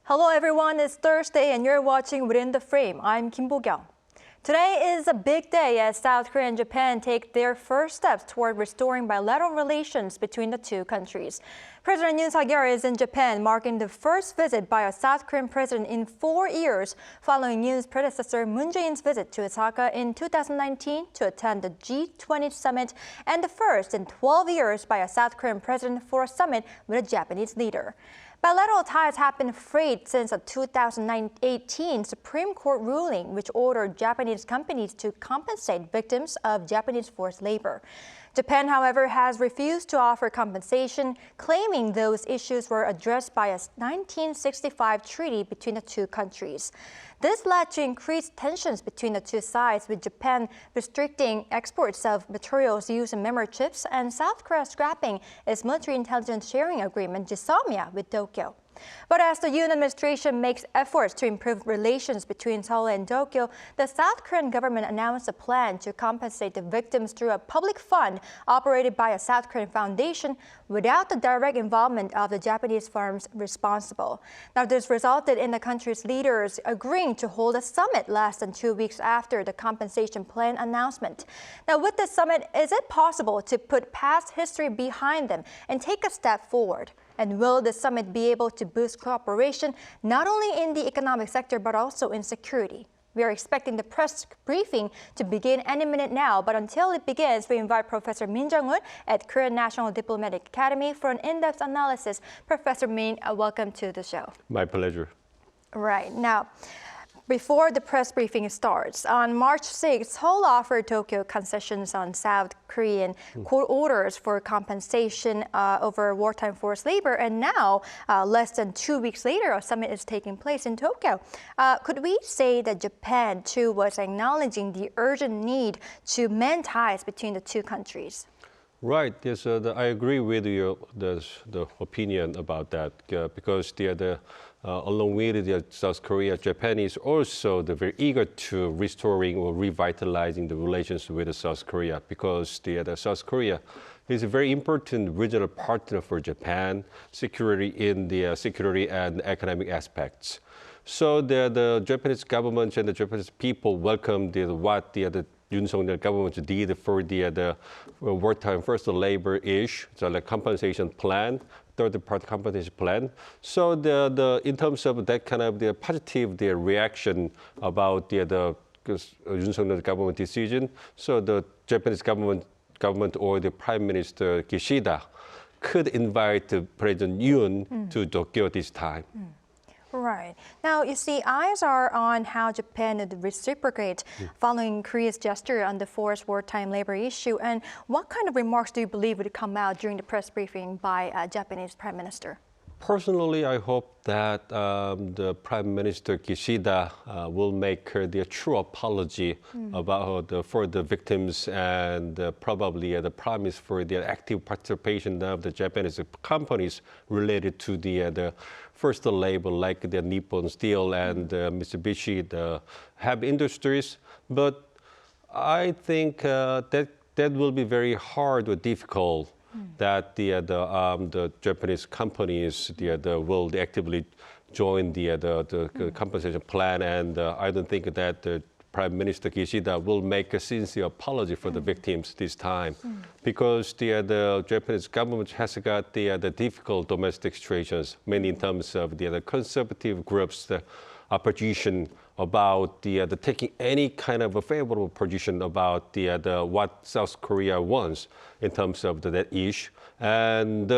Hello everyone, it's Thursday and you're watching Within the Frame. I'm Kim Bo-kyung. Today is a big day as South Korea and Japan take their first steps toward restoring bilateral relations between the two countries. President Yoon Suk Yeol is in Japan, marking the first visit by a South Korean president in 4 years, following Yoon's predecessor Moon Jae-in's visit to Osaka in 2019 to attend the G20 summit, and the first in 12 years by a South Korean president for a summit with a Japanese leader. Bilateral ties have been frayed since a 2018 Supreme Court ruling which ordered Japanese companies to compensate victims of Japanese forced labor. Japan, however, has refused to offer compensation, claiming those issues were addressed by a 1965 treaty between the two countries. This led to increased tensions between the two sides, with Japan restricting exports of materials used in memory chips and South Korea scrapping its military intelligence sharing agreement, GSOMIA, with Tokyo. But as the Yoon administration makes efforts to improve relations between Seoul and Tokyo, the South Korean government announced a plan to compensate the victims through a public fund operated by a South Korean foundation without the direct involvement of the Japanese firms responsible. Now, this resulted in the country's leaders agreeing to hold a summit less than 2 weeks after the compensation plan announcement. Now, with this summit, is it possible to put past history behind them and take a step forward? And will the summit be able to boost cooperation not only in the economic sector but also in security? We are expecting the press briefing to begin any minute now, but until it begins, we invite Professor Min Jung-un at Korean National Diplomatic Academy for an in-depth analysis. Professor Min, welcome to the show. My pleasure. Right. Now, before the press briefing starts, on March 6th, Seoul offered Tokyo concessions on South Korean court orders for compensation over wartime forced labor. And now, less than 2 weeks later, a summit is taking place in Tokyo. Could we say that Japan, too, was acknowledging the urgent need to mend ties between the two countries? Right. Yes, I agree with you, the opinion about that, because along with South Korea, Japan is also very eager to restoring or revitalizing the relations with South Korea, because the South Korea is a very important regional partner for Japan, security in the security and economic aspects. So the Japanese government and the Japanese people welcomed what the Yoon Suk Yeol government did for the wartime first labor issue, so like compensation plan, third-party compensation plan. So in terms of that kind of the positive reaction about the Yoon Suk Yeol government decision, so the Japanese government or the Prime Minister Kishida could invite President Yoon to Tokyo this time. Right. Now, you see, eyes are on how Japan would reciprocate following Korea's gesture on the forced wartime labor issue. And what kind of remarks do you believe would come out during the press briefing by Japanese Prime Minister? Personally, I hope that the Prime Minister Kishida will make the true apology for the victims and probably the promise for the active participation of the Japanese companies related to the first labor, like the Nippon Steel and Mitsubishi, the heavy industries. But I think that will be very hard or difficult. That the Japanese companies will actively join the compensation plan, and I don't think that the Prime Minister Kishida will make a sincere apology for the victims this time, because the Japanese government has got the difficult domestic situations, mainly in terms of the conservative groups' opposition about taking any kind of a favorable position about what South Korea wants in terms of that issue. And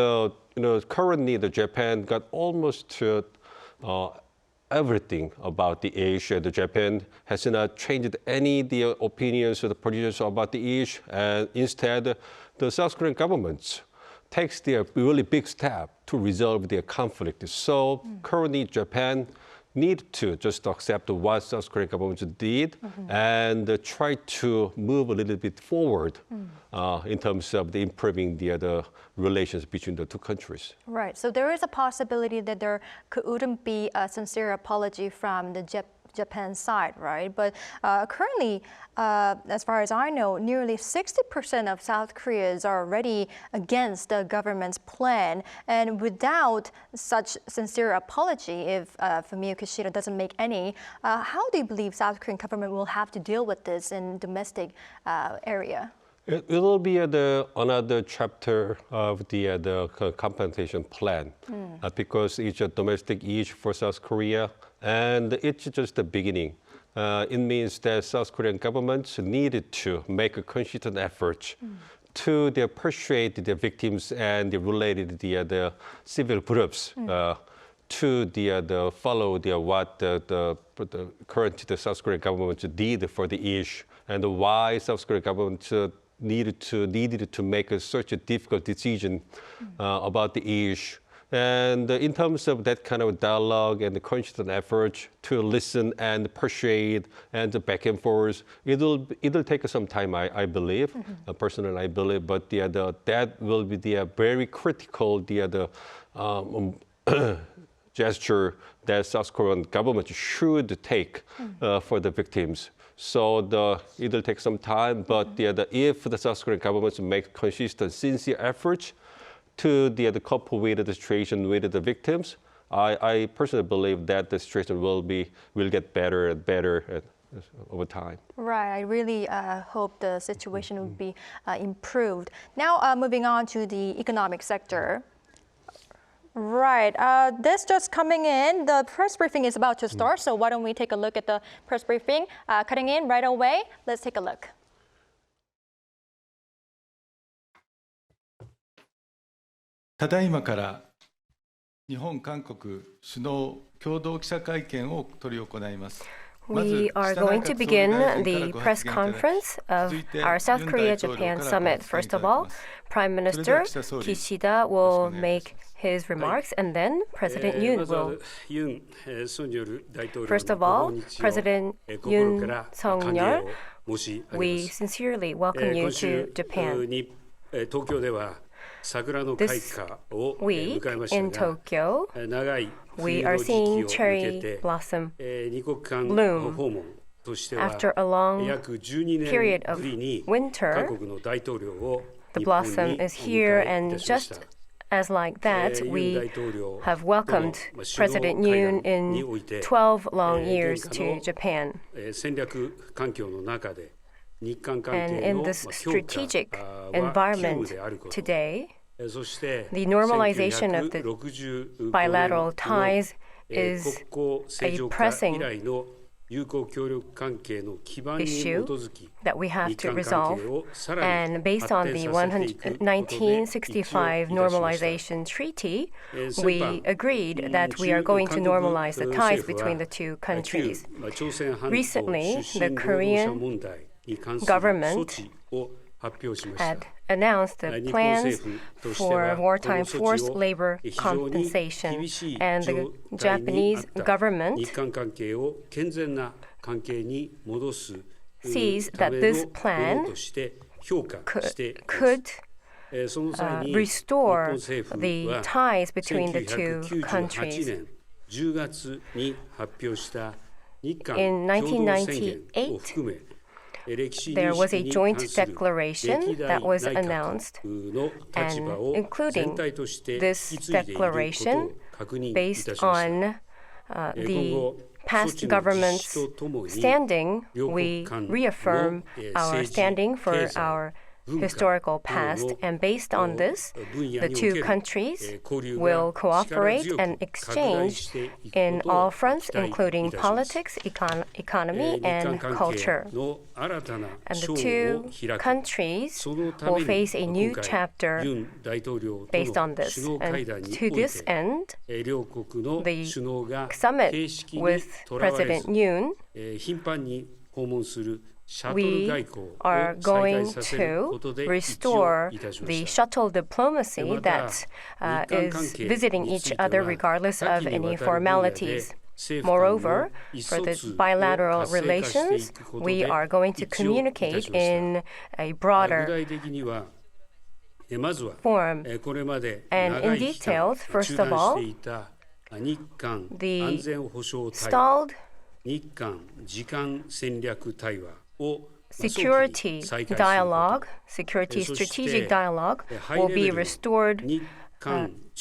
currently the Japan got almost everything about the issue. The Japan has not changed any opinions or the positions about the issue, and instead the South Korean government takes the really big step to resolve their conflict. So currently Japan need to just accept what South Korean government did and try to move a little bit forward in terms of improving the relations between the two countries. Right. So there is a possibility that there wouldn't be a sincere apology from the Japan's side, right? But currently, as far as I know, nearly 60% of South Koreans are already against the government's plan. And without such sincere apology, if Fumio Kishida doesn't make any, how do you believe South Korean government will have to deal with this in domestic area? It will be another chapter of the compensation plan because it's a domestic issue for South Korea, and it's just the beginning. It means that South Korean government needed to make a consistent effort to persuade the victims and the related the civil groups to follow what the current South Korean government did for the issue and why South Korean government needed to make such a difficult decision about the issue. And in terms of that kind of dialogue and the constant effort to listen and persuade and the back and forth, it'll take some time, I believe, personally I believe, but that will be the very critical gesture that South Korean government should take for the victims. So it'll take some time, but if the South Korean government make consistent, sincere efforts to cope with the situation with the victims, I personally believe that the situation will get better and better over time. Right. I really hope the situation will be improved. Now, moving on to the economic sector. Right. This just coming in. The press briefing is about to start, so why don't we take a look at the press briefing? Cutting in right away. Let's take a look. ただいまから日本韓国首脳共同記者会見を執り行います。 We are going to begin the press conference of our South Korea-Japan summit. First of all, Prime Minister Kishida will make his remarks, and then President Yoon will. First of all, President Yoon Suk Yeol, we sincerely welcome you to Japan. This week in Tokyo, we are seeing cherry blossom bloom. After a long period of winter, the blossom is here, and just as like that, we have welcomed President Yoon in 12 long years to Japan. And in this strategic environment today, the normalization of the bilateral ties is a pressing issue that we have to resolve. And based on the 1965 Normalization Treaty, we agreed that we are going to normalize the ties between the two countries. Recently, the Korean government had announced the plans for wartime forced labor compensation, and the Japanese government sees that this plan could restore the ties between the two countries. In 1998, there was a joint declaration that was announced, and including this declaration, based on the past government's standing, we reaffirm our standing for our historical past, and based on this, the two countries will cooperate and exchange in all fronts, including politics, economy, and culture. And the two countries will face a new chapter based on this. And to this end, the summit with President Yoon, we are going to restore the shuttle diplomacy that is visiting each other regardless of any formalities. Moreover, for the bilateral relations, we are going to communicate in a broader form. And in details, first of all, the stalled security dialogue, security strategic dialogue will be restored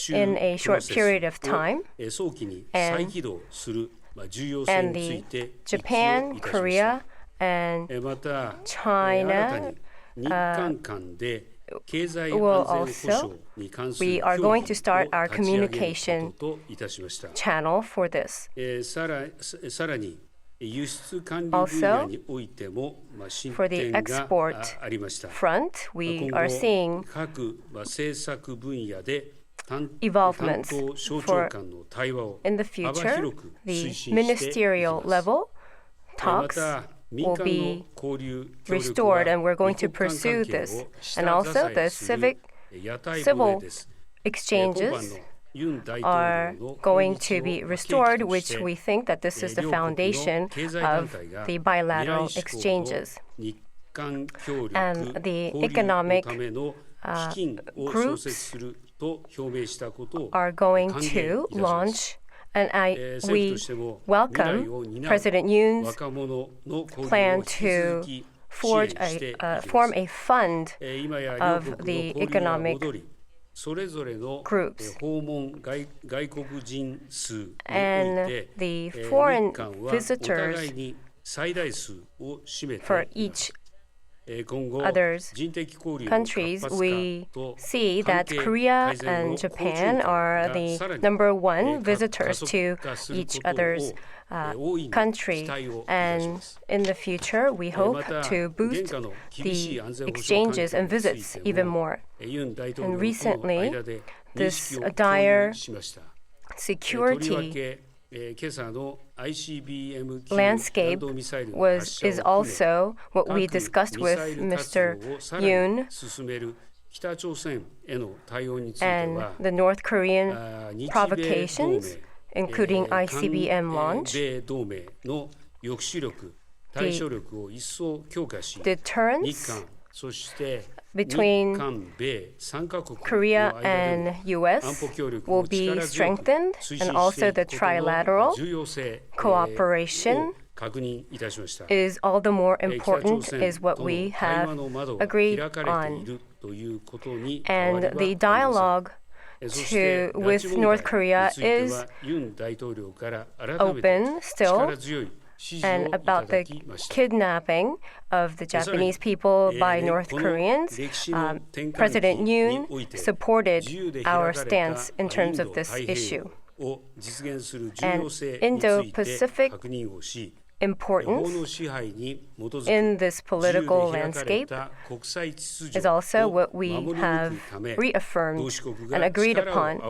in a short period of time, and the Japan, Korea, and China will also, we are going to start our communication channel for this. Also, for the export front, we are seeing evolvements for, in the future, the ministerial level talks will be restored, and we're going to pursue this. And also the civil exchanges are going to be restored, which we think that this is the foundation of the bilateral exchanges. And the economic groups are going to launch, and we welcome President Yoon's plan to form a fund of the economic groups. And the foreign visitors for each other's countries, we see that Korea and Japan are the #1 visitors to each other's country. And in the future, we hope to boost the exchanges and visits even more. And recently, this dire security landscape is also what we discussed with Mr. Yoon, and the North Korean provocations, including ICBM launch, the deterrence between Korea and U.S. will be strengthened, and also the trilateral cooperation is all the more important, is what we have agreed on. And the dialogue with North Korea is open still, and about the kidnapping of the Japanese people by North Koreans, President Yoon supported our stance in terms of this issue. And Indo-Pacific importance in this political landscape is also what we have reaffirmed and agreed upon.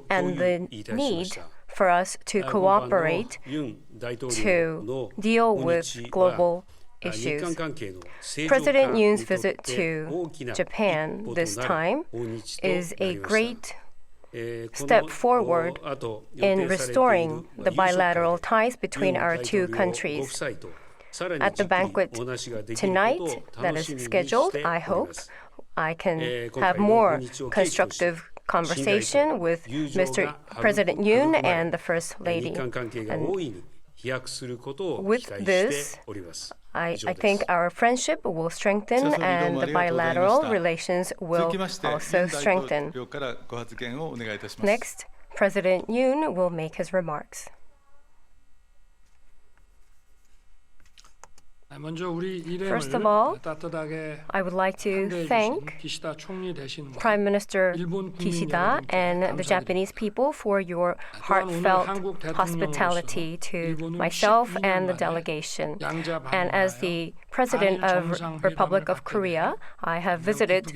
And the need for us to cooperate to deal with global issues. President Yoon's visit to Japan this time is a great step forward in restoring the bilateral ties between our two countries. At the banquet tonight that is scheduled, I hope I can have more constructive conversation with Mr. President Yoon and the First Lady. And with this, I think our friendship will strengthen and the bilateral relations will also strengthen. Next, President Yoon will make his remarks. First of all, I would like to thank Prime Minister Kishida and the Japanese people for your heartfelt hospitality to myself and the delegation. And as the President of Republic of Korea, I have visited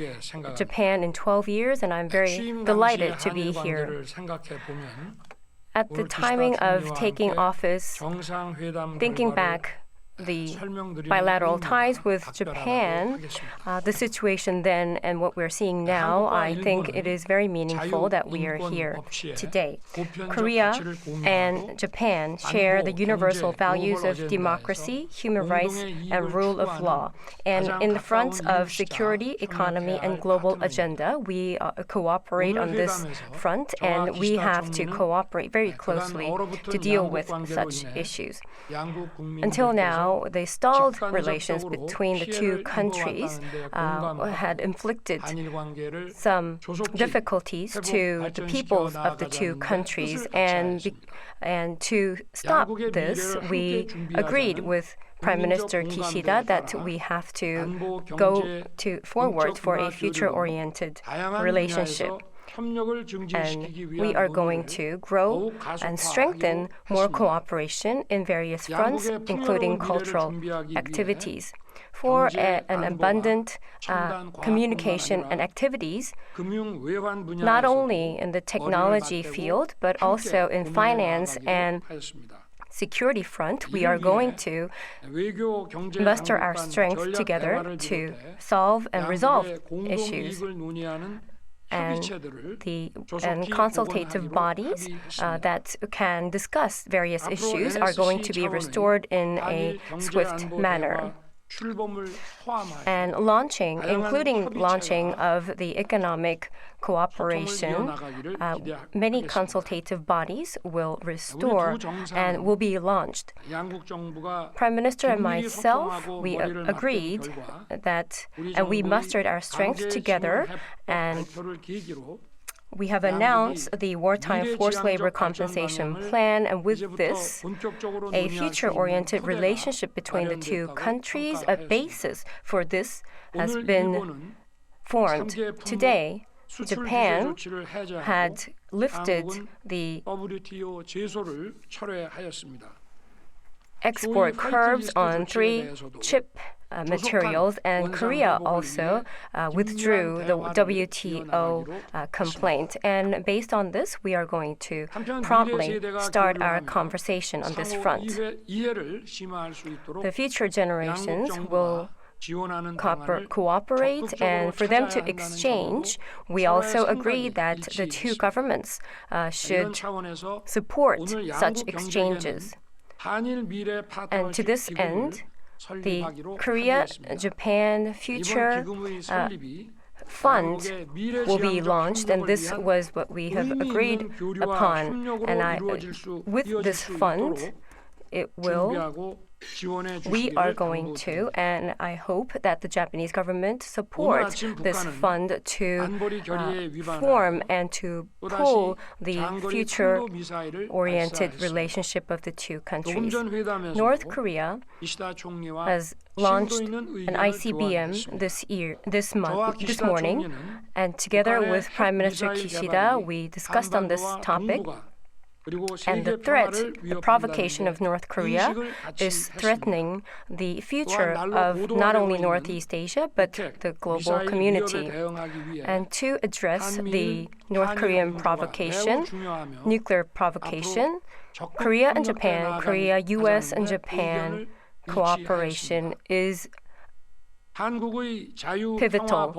Japan in 12 years, and I'm very delighted to be here. At the timing of taking office, thinking back the bilateral ties with Japan, the situation then and what we're seeing now, I think it is very meaningful that we are here today. Korea and Japan share the universal values of democracy, human rights, and rule of law. And in the front of security, economy, and global agenda, we cooperate on this front, and we have to cooperate very closely to deal with such issues. Until now, the stalled relations between the two countries had inflicted some difficulties to the peoples of the two countries, and to stop this, we agreed with Prime Minister Kishida that we have to go forward for a future-oriented relationship. And we are going to grow and strengthen more cooperation in various fronts, including cultural activities. For an abundant communication and activities, not only in the technology field, but also in finance and security front, we are going to muster our strength together to solve and resolve issues. And consultative bodies that can discuss various issues are going to be restored in a swift manner. And including launching of the economic cooperation, many consultative bodies will restore and will be launched. Prime Minister and myself, we agreed that, and we mustered our strength together, and we have announced the wartime forced labor compensation plan, and with this, a future-oriented relationship between the two countries, a basis for this has been formed. Today, Japan had lifted the export curbs on 3 chip materials, and Korea also withdrew the WTO complaint. And based on this, we are going to promptly start our conversation on this front. The future generations will cooperate, and for them to exchange, we also agree that the two governments should support such exchanges. And to this end, the Korea-Japan Future Fund will be launched, and this was what we have agreed upon. And with this fund, we are going to, and I hope that the Japanese government supports this fund to form and to pull the future-oriented relationship of the two countries. North Korea has launched an ICBM this morning, and together with Prime Minister Kishida, we discussed on this topic. And the threat, the provocation of North Korea is threatening the future of not only Northeast Asia, but the global community. And to address the North Korean provocation, nuclear provocation, Korea and Japan, Korea, US and Japan cooperation is pivotal.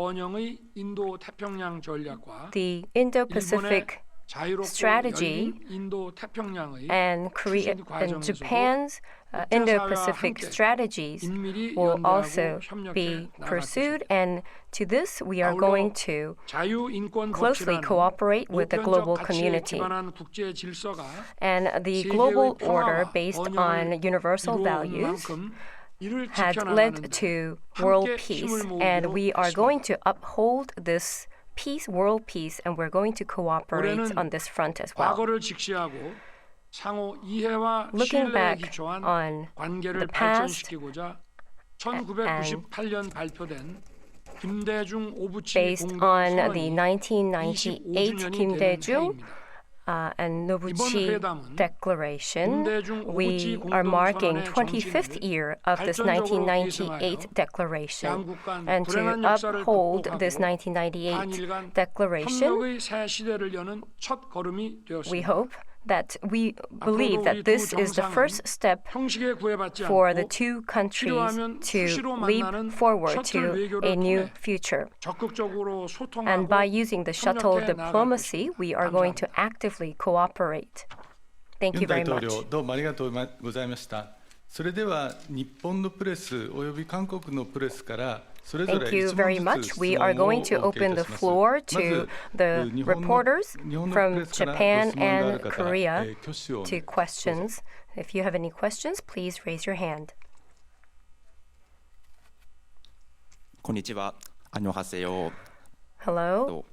The Indo-Pacific strategy and Korea and Japan's Indo-Pacific strategies will also be pursued, and to this we are going to closely cooperate with the global community. And the global order based on universal values has led to world peace, and we are going to uphold this world peace, and we're going to cooperate on this front as well. Looking back on the past, and based on the 1998 Kim Dae-jung and Nobuchi Declaration, we are marking 25th year of this 1998 declaration. And to uphold this 1998 declaration, we hope that we believe that this is the first step for the two countries to leap forward to a new future. And by using the shuttle diplomacy, we are going to actively cooperate. Thank you very much. どうもありがとうございました。それでは日本のプレスおよび韓国のプレスから Thank you very much. We are going to open the floor to the reporters from Japan and Korea to questions. If you have any questions, please raise your hand. こんにちは。안녕하세요. Hello.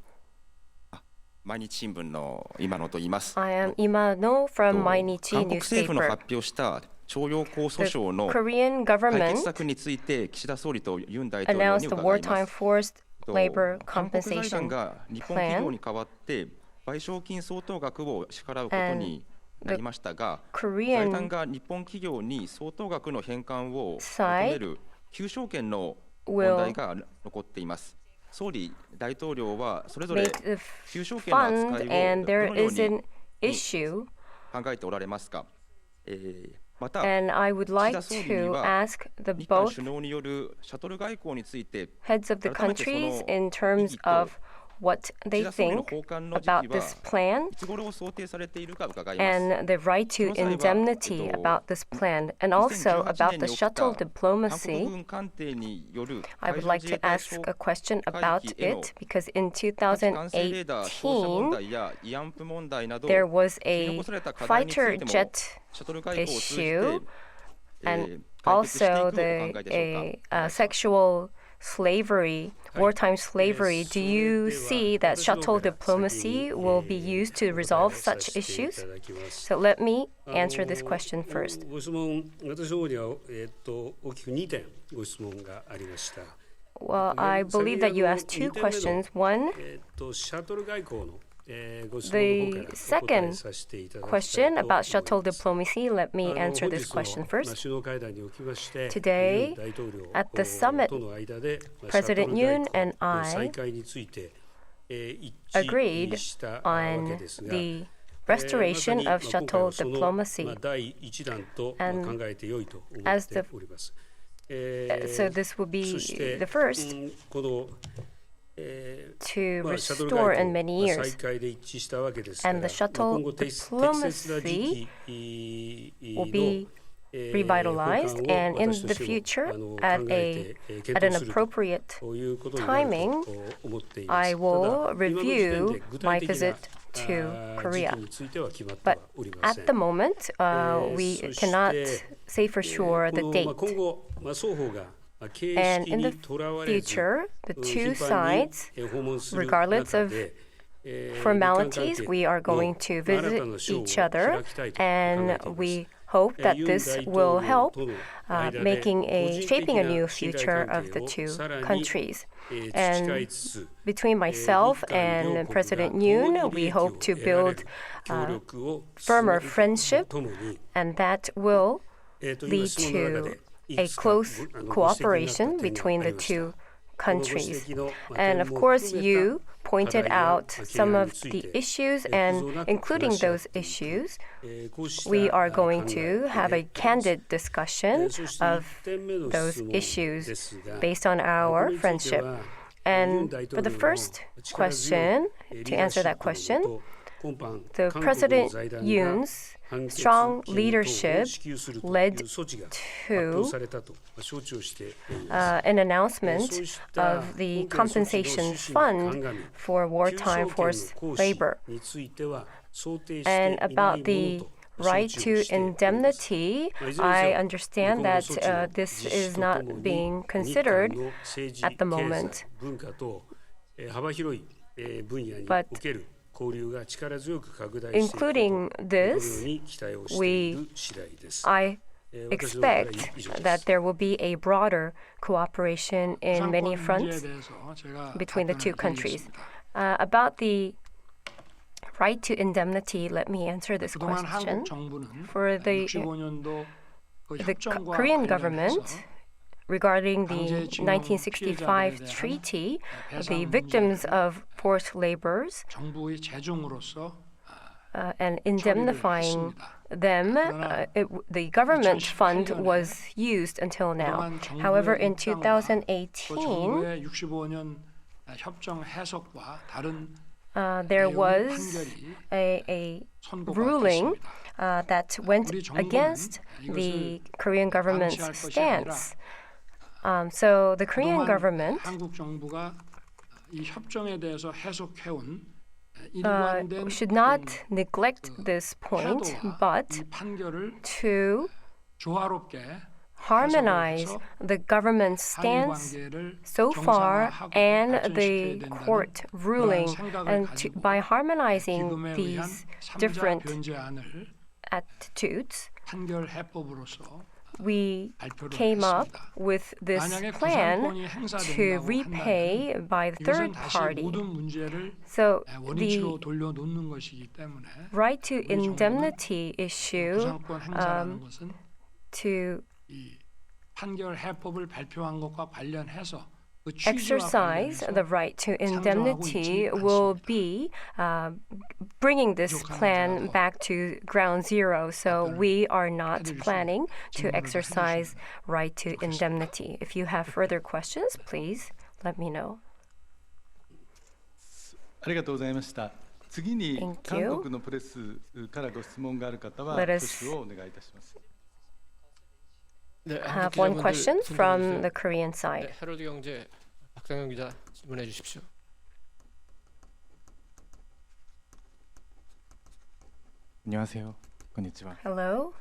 毎日新聞の今野と言います。I am Imano from 毎日韓国政府の newspaper. 発表した徴用工訴訟の Korean 解 government 決策について岸田総理とユン大統領 announced に the 伺いま wartime す。 forced labor 韓国財団 compensation が日本企業に代わって賠償金相当額を支払うことになりましたが、財団が日本企業に相当額の返還を求める求償権の問題が残っています。総理、大統領はそれぞれ求償権の扱いをどのように考えておられますか。また、 And I would 岸 like 田総理に to は ask the 日韓 both 首脳によるシャトル外交について heads of the 改めてその countries in 意 terms 義と of what they 岸田総理の think 訪韓の時 about 期 this は plan いつ頃を想定されているか伺います。 and the right to indemnity about this plan, and also about the shuttle 韓 diplomacy. 国軍艦艇による I 海 would 上 like 自衛 to 隊 ask a question 哨 about 戒機への it because in 管制レーダー操作問 2018 題や慰安婦問題など there was 取り a 残された課題につい fighter ても jet シャトル外交を通じて issue 解 and 決していくお考 also え the でしょうか。 sexual slavery, wartime slavery. Do you see that shuttle diplomacy will be used to resolve such issues? So let me answer this question first. ご質問、私の方には大きく2点ご質問がありました。 Well, I believe that you asked two questions. One, シャトル外交の the second question about shuttle diplomacy, let me answer this question first. Today, at the summit, President Yoon and I agreed on the restoration of shuttle diplomacy. And as the so this will be the first to restore in many years. And the shuttle diplomacy will be revitalized, and in the future, at an appropriate timing, I will review my visit to Korea. But at the moment, we cannot say for sure the date. And in the future, the two sides, regardless of formalities, we are going to visit each other, and we hope that this will help shaping a new future of the two countries. And between myself and President Yoon, we hope to build firmer friendship, and that will lead to a close cooperation between the two countries. And of course, you pointed out some of the issues, and including those issues, we are going to have a candid discussion of those issues based on our friendship. And for the first question, to answer that question, the President Yoon's strong leadership led to an announcement of the compensation fund for wartime forced labor. And about the right to indemnity, I understand that this is not being considered at the moment. But including this, I expect that there will be a broader cooperation in many fronts between the two countries. About the right to indemnity, let me answer this question. For the Korean government, regarding the 1965 treaty, the victims of forced labors and indemnifying them, the government fund was used until now. However, in 2018, there was a ruling that went against the Korean government's stance. So the Korean government should not neglect this point, but to harmonize the government's stance so far and the court ruling, and by harmonizing these different attitudes, we came up with this plan to repay by the third party. So the right to indemnity issue to exercise the right to indemnity will be bringing this plan back to ground zero. So we are not planning to exercise right to indemnity. If you have further questions, please let me know. ありがとうございました。次に韓国のプレスからご質問がある方は挙手をお願いいたします。 Have one question from the Korean side. 헤럴드 경제 박상현 기자 질문해 주십시오. 안녕하세요. 건니치와. Hello.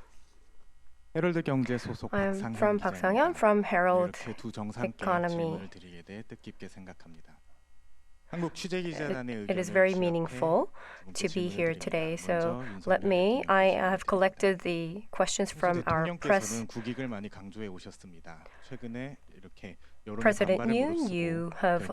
헤럴드 경제 소속 I'm from 박상현 from Herald 이렇게 두 정상께 Economy. 질문을 드리게 돼 뜻깊게 생각합니다. 한국 취재기자단의 It is very meaningful to be here today. So I have collected the questions from our press. 국익을 많이 강조해 오셨습니다. 최근에 이렇게 President Yoon, you have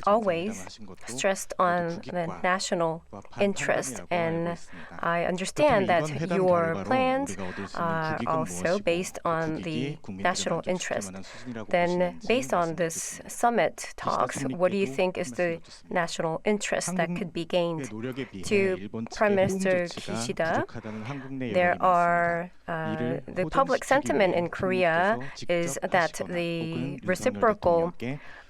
always stressed on the national interest, and I understand that your plans are also based on the national interest. Then, based on this summit talks, what do you think is the national interest that could be gained? To Prime Minister Kishida, there are the public sentiment in Korea is that the reciprocal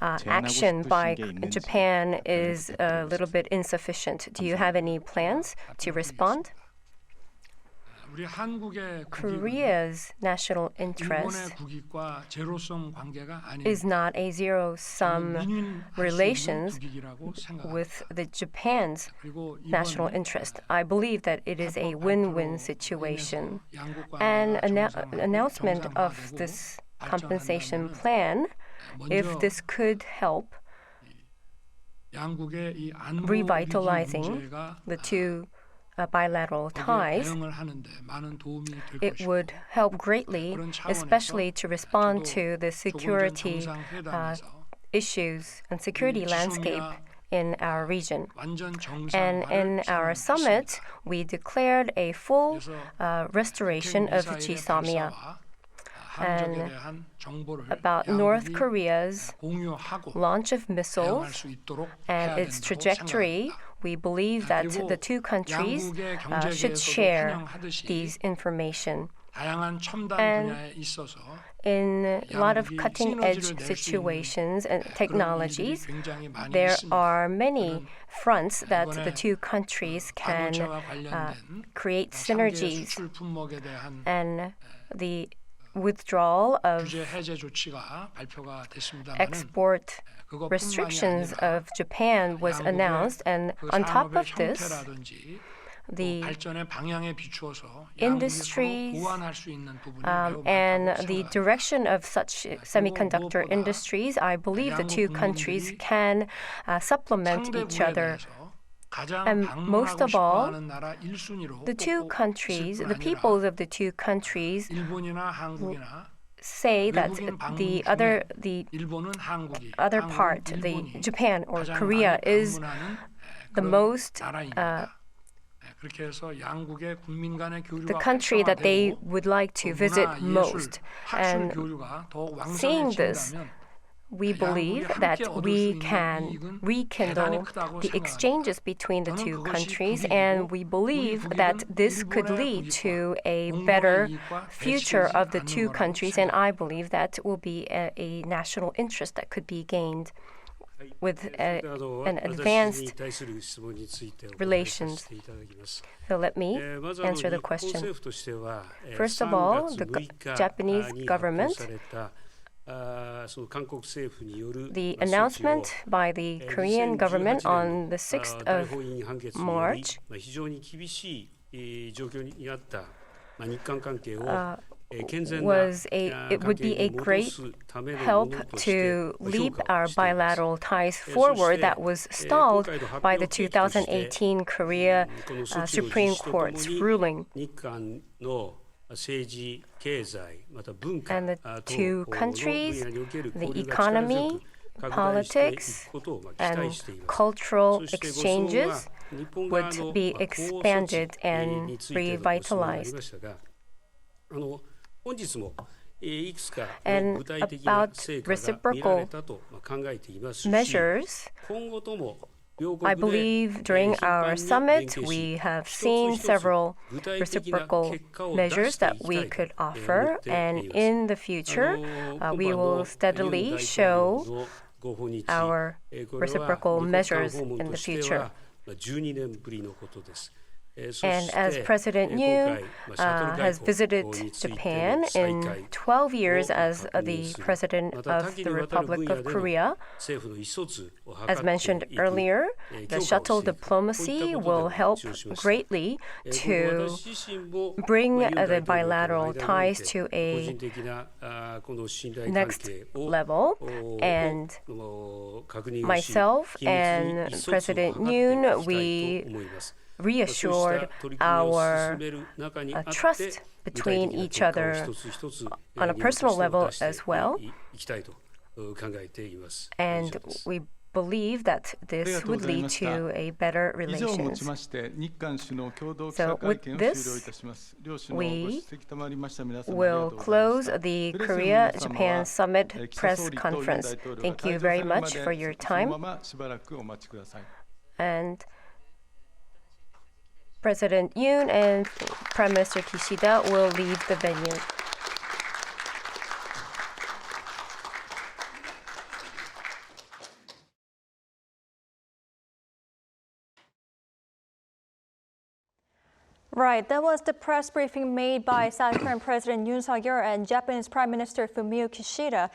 action by Japan is a little bit insufficient. Do you have any plans to respond? Korea's national interest is not a zero-sum relations with the Japan's national interest. I believe that it is a win-win situation. An announcement of this compensation plan, if this could help revitalizing the two bilateral ties, it would help greatly, especially to respond to the security issues and security landscape in our region. And in our summit, we declared a full restoration of GSOMIA. And about North Korea's launch of missiles and its trajectory, we believe that the two countries should share these information. And in a lot of cutting-edge situations and technologies, there are many fronts that the two countries can create synergies. And the withdrawal of export restrictions of Japan was announced, and on top of this, the industries and the direction of such semiconductor industries, I believe the two countries can supplement each other. And most of all, the two countries, the peoples of the two countries say that the other part, the Japan or Korea, is the most the country that they would like to visit most. And seeing this, we believe that we can rekindle the exchanges between the two countries, and we believe that this could lead to a better future of the two countries, and I believe that will be a national interest that could be gained with an advanced relations. So let me answer the question. First of all, the Japanese government, the announcement by the Korean government on the 6th of March it would be a great help to leap our bilateral ties forward that was stalled by the 2018 Korea Supreme Court's ruling. And the two countries, the economy, politics, and cultural exchanges would be expanded and revitalized. And about reciprocal measures, I believe during our summit, we have seen several reciprocal measures that we could offer, and in the future, we will steadily show our reciprocal measures in the future. And as President Yoon has visited Japan in 12 years as the President of the Republic of Korea, as mentioned earlier, the shuttle diplomacy will help greatly to bring the bilateral ties to a next level. And myself and President Yoon, we reassured our trust between each other on a personal level as well. And we believe that this would lead to a better relations. So with this, we will close the Korea-Japan Summit press conference. Thank you very much for your time. And President Yoon and Prime Minister Kishida will leave the venue. Right, that was the press briefing made by South Korean President Yoon Suk Yeol and Japanese Prime Minister Fumio Kishida.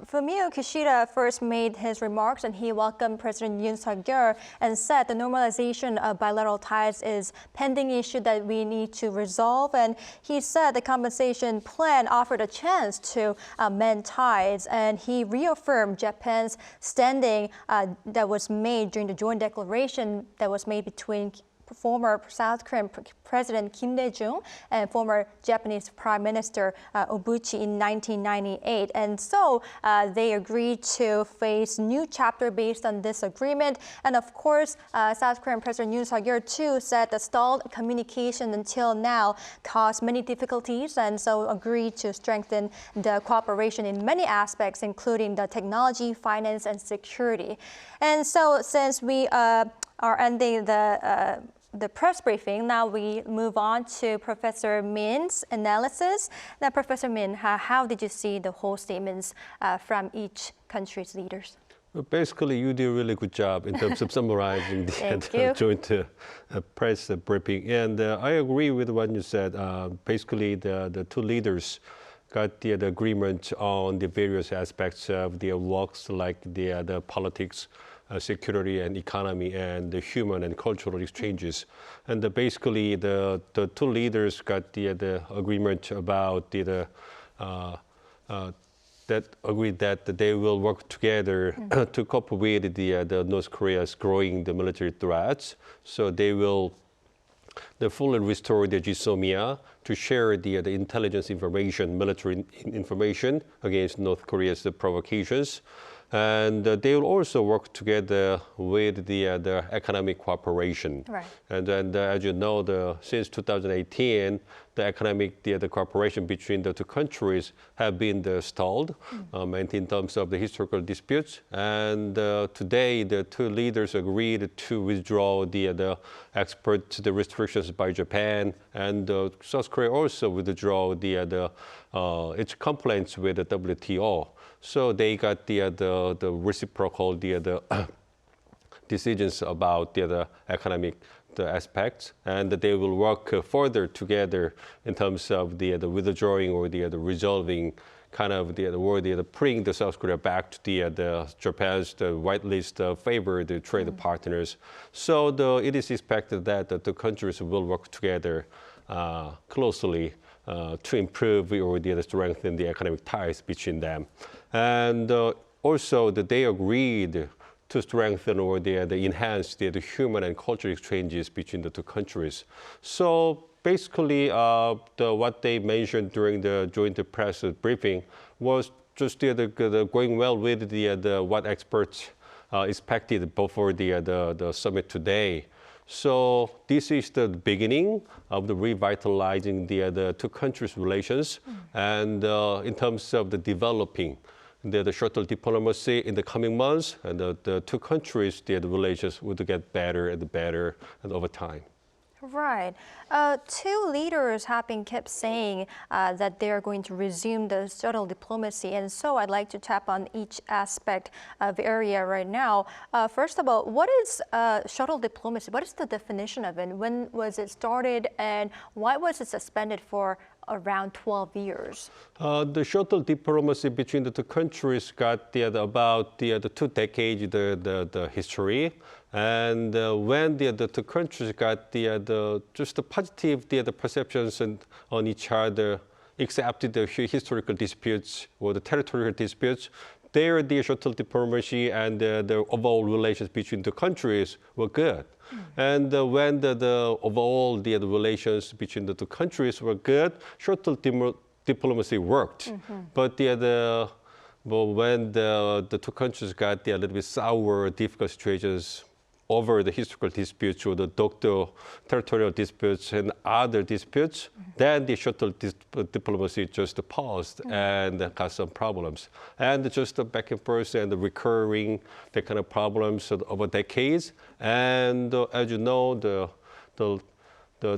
Fumio Kishida first made his remarks and he welcomed President Yoon Suk Yeol and said the normalization of bilateral ties is pending issue that we need to resolve. And he said the compensation plan offered a chance to mend ties, and he reaffirmed Japan's standing that was made during the joint declaration that was made between former South Korean President Kim Dae-jung and former Japanese Prime Minister Obuchi in 1998. And so they agreed to face new chapter based on this agreement. And of course, South Korean President Yoon Suk Yeol too said the stalled communication until now caused many difficulties, and so agreed to strengthen the cooperation in many aspects, including the technology, finance, and security. And so since we are ending the press briefing, now we move on to Professor Min's analysis. Now, Professor Min, how did you see the whole statements from each country's leaders? Well, basically, you did a really good job in terms of summarizing the joint press briefing. And I agree with what you said. Basically, the two leaders got the agreement on the various aspects of their works, like the politics, security and economy, and the human and cultural exchanges. And basically, the two leaders got the agreement about that agreed that they will work together to cope with the North Korea's growing the military threats. So they will fully restore the GSOMIA to share the intelligence information, military information against North Korea's provocations. And they will also work together with the economic cooperation. Right. And as you know, since 2018, the economic the cooperation between the two countries have been stalled, and in terms of the historical disputes. And today, the two leaders agreed to withdraw the restrictions by Japan, and South Korea also withdraw its complaints with the WTO. So they got the reciprocal decisions about the economic aspects, and they will work further together in terms of the withdrawing or the resolving kind of putting the South Korea back to the Japan's whitelist favored trade partners. So it is expected that the two countries will work together closely to improve or strengthen the economic ties between them. And also they agreed to strengthen or enhance the human and cultural exchanges between the two countries. So basically, what they mentioned during the joint press briefing was just going well with what experts expected before the summit today. So this is the beginning of the revitalizing the two countries' relations, and in terms of the developing the shuttle diplomacy in the coming months, and the two countries, the relations would get better and better and over time. Right. Two leaders have been kept saying that they are going to resume the shuttle diplomacy, and so I'd like to tap on each aspect of area right now. First of all, what is shuttle diplomacy? What is the definition of it? When was it started, and why was it suspended for around 12 years? The shuttle diplomacy between the two countries got about the 2 decades the history. And when the two countries got just the positive the perceptions on each other, except the historical disputes or the territorial disputes, there the shuttle diplomacy and the overall relations between the countries were good. And when the overall the relations between the two countries were good, shuttle diplomacy worked. But when the two countries got a little bit sour, difficult situations over the historical disputes or the territorial disputes and other disputes, then the shuttle diplomacy just paused and got some problems. And just the back and forth and the recurring, the kind of problems over decades. And as you know, the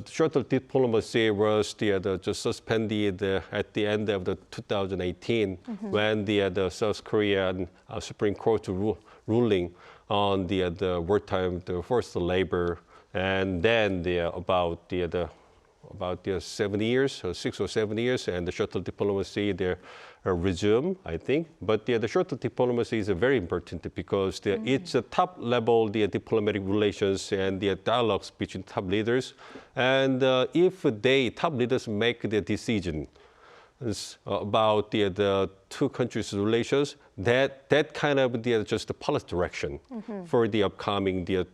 shuttle diplomacy was just suspended at the end of the 2018 when the South Korean Supreme Court ruling on the wartime, the forced labor, and then about 7 years, or 6 or 7 years, and the shuttle diplomacy resumed, I think. But the shuttle diplomacy is very important because it's a top level diplomatic relations and the dialogues between top leaders. And if top leaders make the decision about the two countries' relations, that kind of just the policy direction for the upcoming the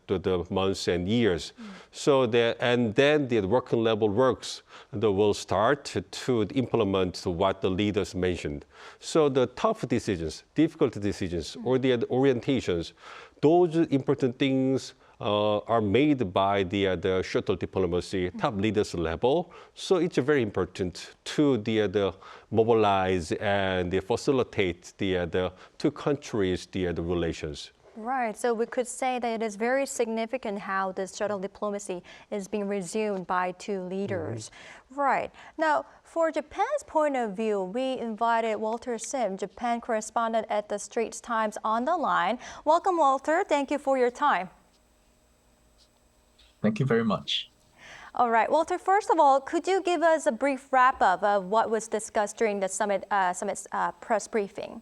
months and years. So and then the working level works will start to implement what the leaders mentioned. So the tough decisions, difficult decisions, or the orientations, those important things are made by the shuttle diplomacy top leaders level. So it's very important to the mobilize and facilitate the two countries the relations. Right, so we could say that it is very significant how this shuttle diplomacy is being resumed by two leaders. Right. Now, for Japan's point of view, we invited Walter Sim, Japan correspondent at the Straits Times, on the line. Welcome, Walter. Thank you for your time. Thank you very much. All right, Walter, first of all, could you give us a brief wrap-up of what was discussed during the summit's press briefing?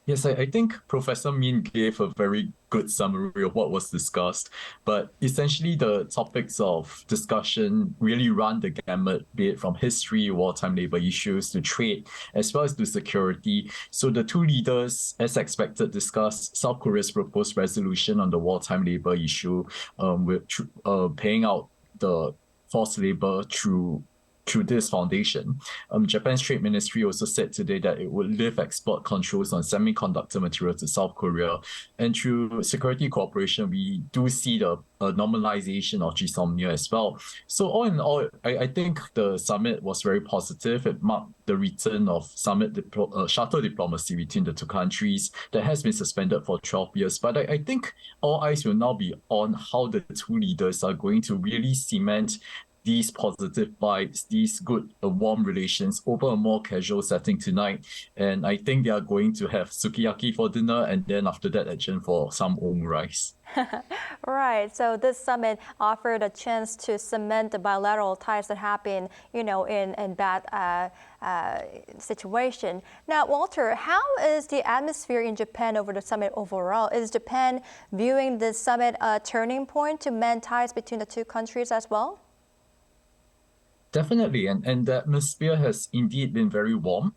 Yes, I think Professor Min gave a very good summary of what was discussed, but essentially the topics of discussion really run the gamut, be it from history, wartime labor issues, to trade, as well as to security. So the two leaders, as expected, discussed South Korea's proposed resolution on the wartime labor issue, with paying out the forced labor through through this foundation. Japan's trade ministry also said today that it would lift export controls on semiconductor material to South Korea. And through security cooperation, we do see the normalization of GSOMIA as well. So all in all, I think the summit was very positive. It marked the return of shuttle diplomacy between the two countries that has been suspended for 12 years. But I think all eyes will now be on how the two leaders are going to really cement these positive vibes, these good, warm relations over a more casual setting tonight. And I think they are going to have sukiyaki for dinner and then after that, adjourn for some omurice. Right. So this summit offered a chance to cement the bilateral ties that have been, in bad situation. Now, Walter, how is the atmosphere in Japan over the summit overall? Is Japan viewing this summit a turning point to mend ties between the two countries as well? Definitely, and the atmosphere has indeed been very warm.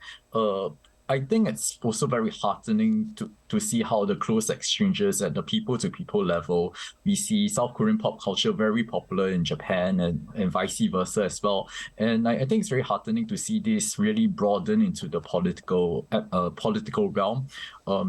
I think it's also very heartening to see how the close exchanges at the people-to-people level. We see South Korean pop culture very popular in Japan and vice versa as well. And I think it's very heartening to see this really broaden into the political realm.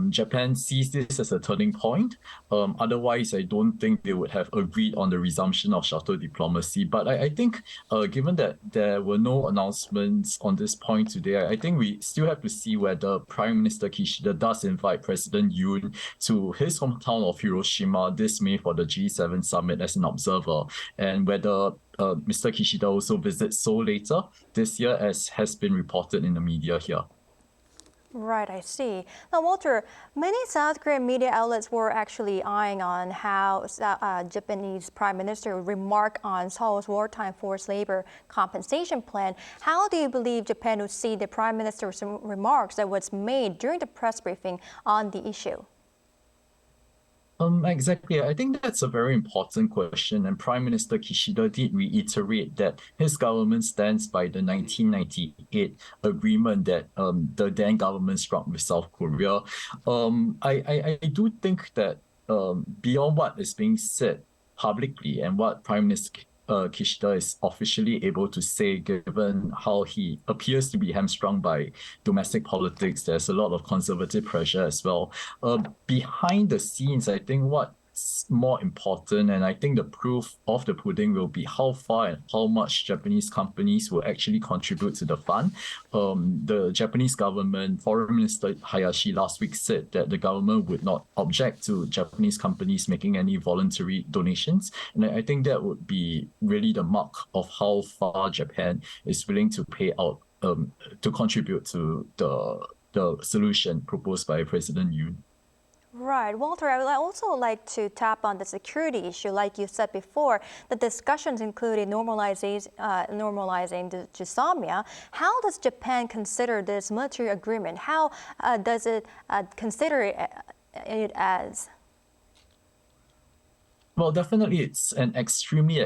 Japan sees this as a turning point. Otherwise, I don't think they would have agreed on the resumption of shuttle diplomacy. But I think given that there were no announcements on this point today, I think we still have to see whether Prime Minister Kishida does invite President Yoon to his hometown of Hiroshima this May for the G7 summit as an observer, and whether Mr. Kishida also visits Seoul later this year, as has been reported in the media here. Right, I see. Now, Walter, many South Korean media outlets were actually eyeing on how Japanese Prime Minister would remark on Seoul's wartime forced labor compensation plan. How do you believe Japan would see the Prime Minister's remarks that was made during the press briefing on the issue? Exactly. I think that's a very important question, and Prime Minister Kishida did reiterate that his government stands by the 1998 agreement that the then government struck with South Korea. I do think that beyond what is being said publicly and what Prime Minister Kishida is officially able to say, given how he appears to be hamstrung by domestic politics, there's a lot of conservative pressure as well. Behind the scenes, I think what's more important, and I think the proof of the pudding will be how far and how much Japanese companies will actually contribute to the fund. The Japanese government, Foreign Minister Hayashi last week said that the government would not object to Japanese companies making any voluntary donations. And I think that would be really the mark of how far Japan is willing to pay out to contribute to the solution proposed by President Yoon. Right. Walter, I would also like to tap on the security issue. Like you said before, the discussions included normalizing the GSOMIA. How does Japan consider this military agreement? How does it consider it as? Well, definitely, it's an extremely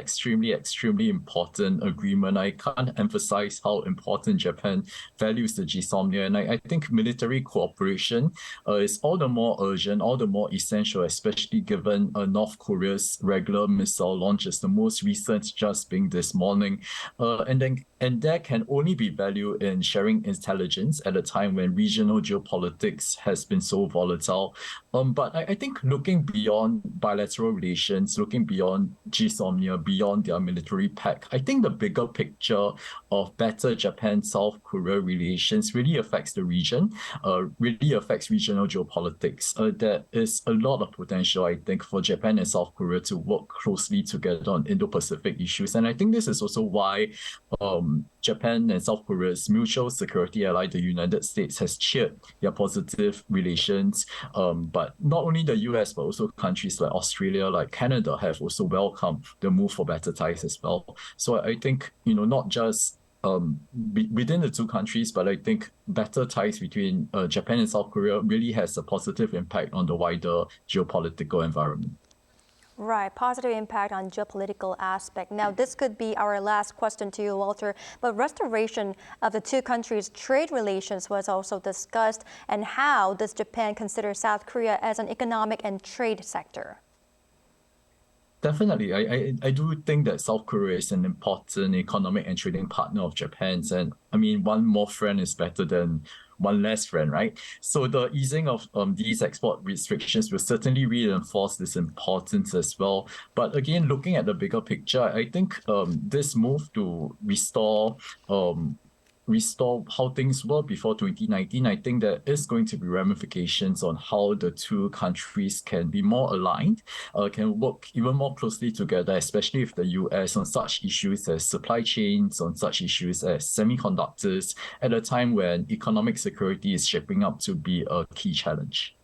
important agreement. I can't emphasize how important Japan values the GSOMIA. And I think military cooperation is all the more urgent, all the more essential, especially given North Korea's regular missile launches, the most recent just being this morning. And there can only be value in sharing intelligence at a time when regional geopolitics has been so volatile. But I think looking beyond bilateral relations, looking beyond GSOMIA, beyond their military pact, I think the bigger picture of better Japan-South Korea relations really affects the region, really affects regional geopolitics. There is a lot of potential, I think, for Japan and South Korea to work closely together on Indo-Pacific issues. And I think this is also why Japan and South Korea's mutual security ally, the United States, has cheered their positive relations. But not only the US, but also countries like Australia, like Canada have also welcomed the move for better ties as well. So I think, not just within the two countries, but I think better ties between Japan and South Korea really has a positive impact on the wider geopolitical environment. Right, positive impact on geopolitical aspect. Now, this could be our last question to you, Walter, but restoration of the two countries' trade relations was also discussed. And how does Japan consider South Korea as an economic and trade sector? Definitely. I do think that South Korea is an important economic and trading partner of Japan's. And I mean, one more friend is better than one less friend, right? So the easing of these export restrictions will certainly reinforce this importance as well. But again, looking at the bigger picture, I think this move to restore how things were before 2019, I think there is going to be ramifications on how the two countries can be more aligned, can work even more closely together, especially with the US on such issues as supply chains, on such issues as semiconductors, at a time when economic security is shaping up to be a key challenge.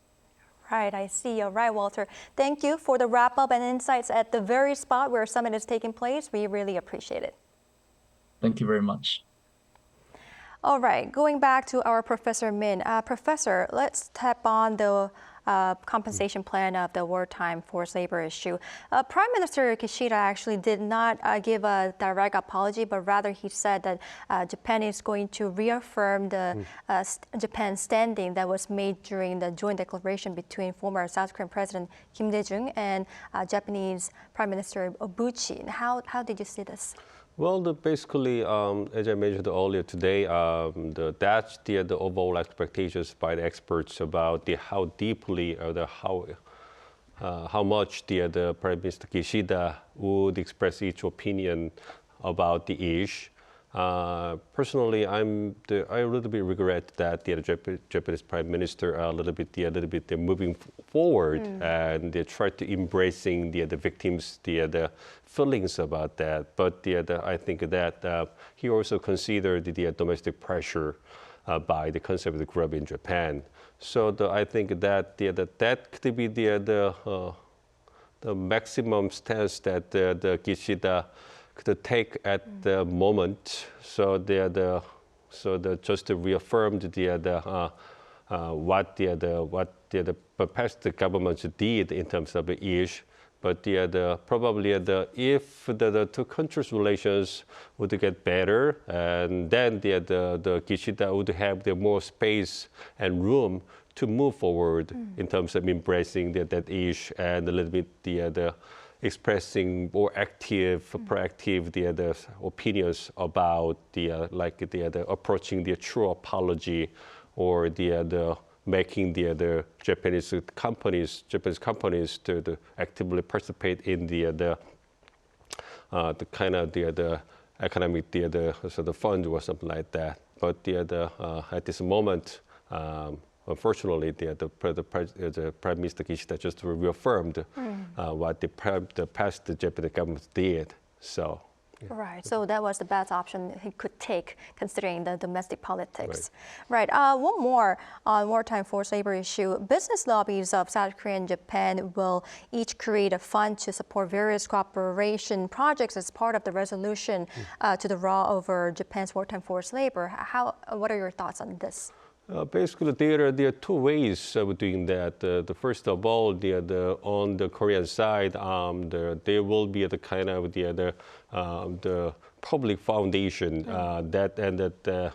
Right, I see. All right, Walter. Thank you for the wrap-up and insights at the very spot where summit is taking place. We really appreciate it. Thank you very much. All right, going back to our Professor Min. Professor, let's tap on the compensation plan of the wartime forced labor issue. Prime Minister Kishida actually did not give a direct apology, but rather he said that Japan is going to reaffirm the Japan's standing that was made during the joint declaration between former South Korean President Kim Dae-jung and Japanese Prime Minister Obuchi. How did you see this? Well, basically, as I mentioned earlier today, that's the overall expectations by the experts about how deeply or how much the Prime Minister Kishida would express each opinion about the issue. Personally, I a little bit regret that the Japanese Prime Minister a little bit moving forward and they try to embracing the victims the feelings about that. But I think that he also considered the domestic pressure by the conservative group in Japan. So I think that that could be the maximum stance that the Kishida could take at the moment. So just to reaffirm what the past governments did in terms of the issue. But probably if the two countries' relations would get better, and then the Kishida would have the more space and room to move forward in terms of embracing that issue and a little bit the expressing more active, proactive the opinions about the approaching the true apology or the making the Japanese companies to actively participate in the kind of the economic the fund or something like that. But at this moment, unfortunately, the Prime Minister Kishida just reaffirmed what the past Japanese government did. So. Yeah. Right, so that was the best option he could take considering the domestic politics. Right, one more on wartime forced labor issue. Business lobbies of South Korea and Japan will each create a fund to support various cooperation projects as part of the resolution to the law over Japan's wartime forced labor. What are your thoughts on this? Basically, there are two ways of doing that. The first of all, on the Korean side, there will be the kind of the public foundation the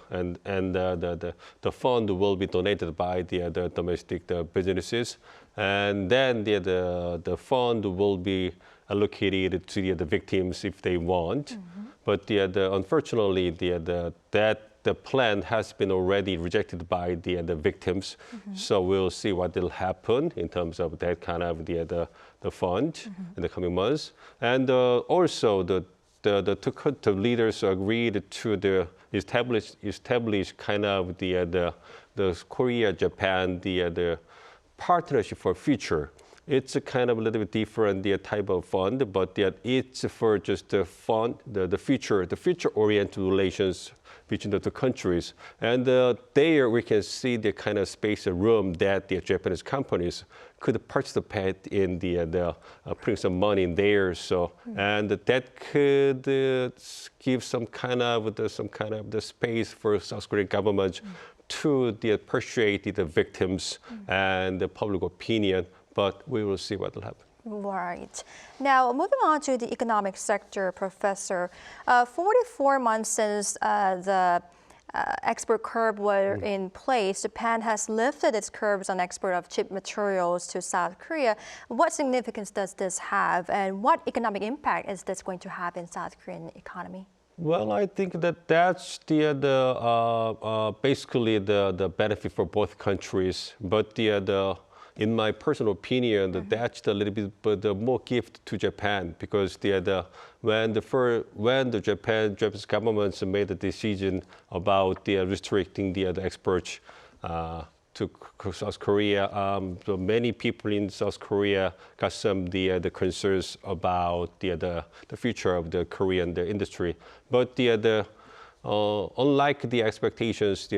fund will be donated by the domestic businesses, and then the fund will be allocated to the victims if they want. But unfortunately, the plan has been already rejected by the victims, so we'll see what will happen in terms of that kind of the fund in the coming months. And also the two leaders agreed to establish kind of the Korea-Japan the partnership for future. It's a kind of a little bit different type of fund, but it's for just the fund, the future-oriented relations between the two countries. And there we can see the kind of space and room that the Japanese companies could participate in the putting some money in there. So and that could give some kind of the space for South Korean government to persuade the victims and the public opinion. But we will see what will happen. Right. Now, moving on to the economic sector, Professor. 44 months since the export curb were in place, Japan has lifted its curbs on export of chip materials to South Korea. What significance does this have, and what economic impact is this going to have in South Korean economy? Well, I think that that's basically the benefit for both countries. But in my personal opinion, that's a little bit more gift to Japan, because when the Japanese government made the decision about restricting the exports to South Korea, so many people in South Korea got some the concerns about the future of the Korean industry. But unlike the expectations,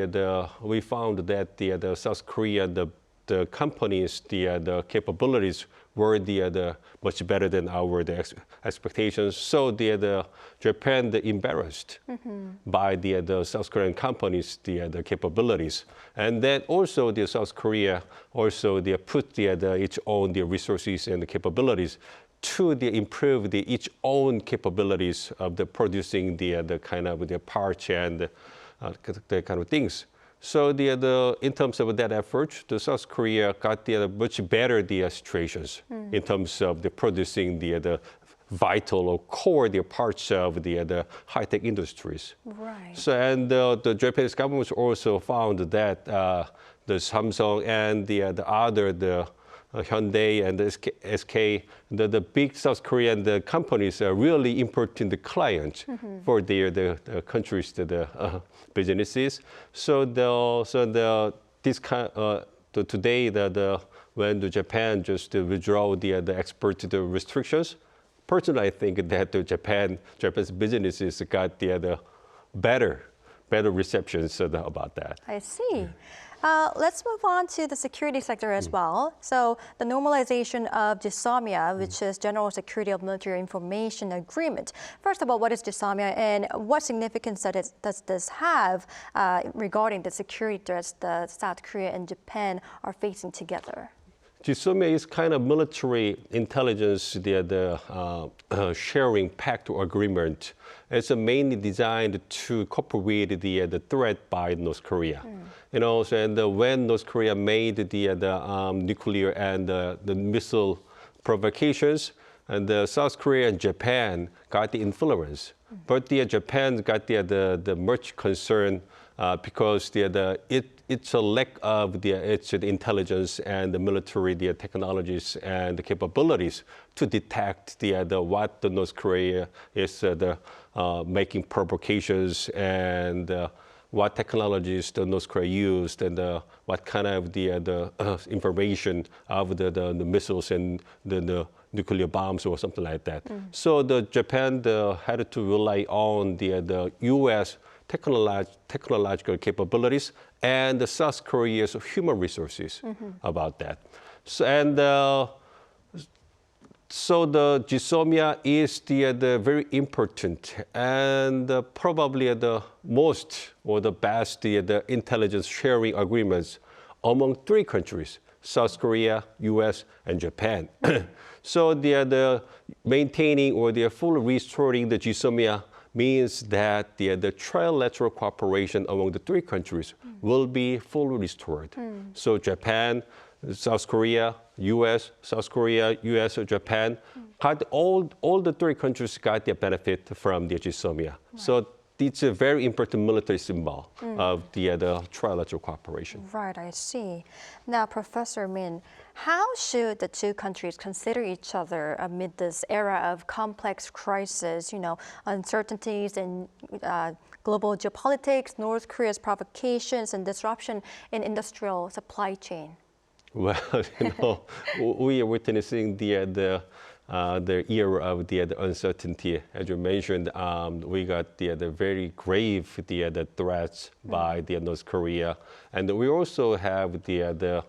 we found that the South Korea the companies the capabilities were much better than our expectations. So Japan embarrassed by the South Korean companies the capabilities, and then also the South Korea also put its own resources and the capabilities to improve its own capabilities of producing the kind of the parts and the kind of things. So in terms of that effort, the South Korea got much better situations in terms of producing the vital or core parts of the high-tech industries. Right. So and the Japanese government also found that the Samsung and the other Hyundai and the SK, the big South Korean companies are really important clients for the countries, the businesses. So this kind today when the Japan just withdraw the export restrictions, personally I think that the Japanese businesses got the better receptions about that. I see. Let's move on to the security sector as well. So the normalization of GSOMIA, which is General Security of Military Information Agreement. First of all, what is GSOMIA, and what significance does this have regarding the security threats that South Korea and Japan are facing together? GSOMIA is kind of military intelligence, sharing pact or agreement. It's mainly designed to cope with the threat by North Korea. And when North Korea made the nuclear and the missile provocations, and South Korea and Japan got the influence. But Japan got the much concern because it's a lack of its intelligence and the military technologies and the capabilities to detect what the North Korea is making provocations and what technologies the North Korea used and what kind of the information of the missiles and the nuclear bombs or something like that. So Japan had to rely on the U.S. technological capabilities and the South Korea's human resources about that. So the GSOMIA is the very important and probably the most or the best the intelligence sharing agreements among three countries: South Korea, U.S., and Japan. So the maintaining or the full restoring the GSOMIA means that the trilateral cooperation among the three countries will be fully restored. So Japan, South Korea, U.S., South Korea, U.S., Japan, got all the three countries got the benefit from the GSOMIA. Right. So it's a very important military symbol of the trilateral cooperation. Right, I see. Now, Professor Min, how should the two countries consider each other amid this era of complex crisis, uncertainties in global geopolitics, North Korea's provocations, and disruption in industrial supply chain? Well, we are witnessing the era of the uncertainty. As you mentioned, we got the very grave the threats by the North Korea, and we also have the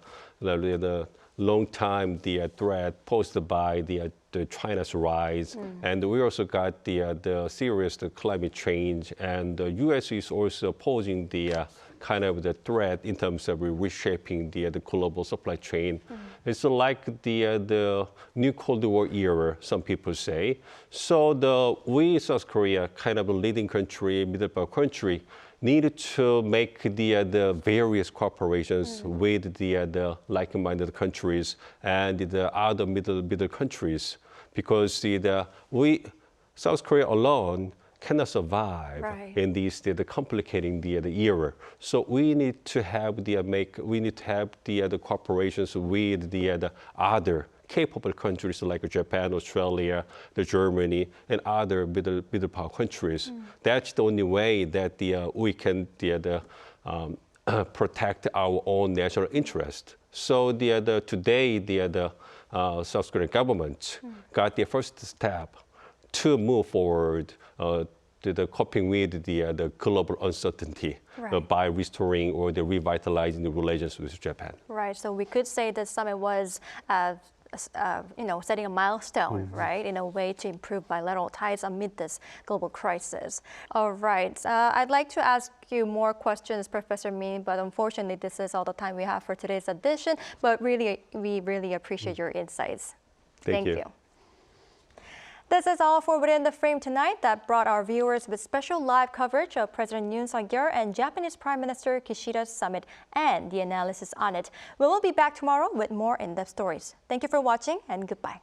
long time the threat posed by the China's rise, and we also got the serious climate change, and the U.S. is also posing the kind of the threat in terms of reshaping the global supply chain. It's like the new Cold War era, some people say. So we, South Korea, kind of a leading country, middle power country, needed to make the various cooperations with the like-minded countries and the other middle countries, because South Korea alone cannot survive in the complicating the era. So we need to have the cooperations with the other capable countries like Japan, Australia, Germany, and other middle power countries. That's the only way that we can protect our own national interest. So today the South Korean government got the first step to move forward to the coping with the global uncertainty by restoring or revitalizing the relations with Japan. Right. So we could say the summit was, setting a milestone, right, in a way to improve bilateral ties amid this global crisis. All right. I'd like to ask you more questions, Professor Min, but unfortunately, this is all the time we have for today's edition. But really, we really appreciate your insights. Thank you. This is all for Within the Frame tonight. That brought our viewers with special live coverage of President Yoon Suk Yeol and Japanese Prime Minister Kishida's summit and the analysis on it. We will be back tomorrow with more in-depth stories. Thank you for watching and goodbye.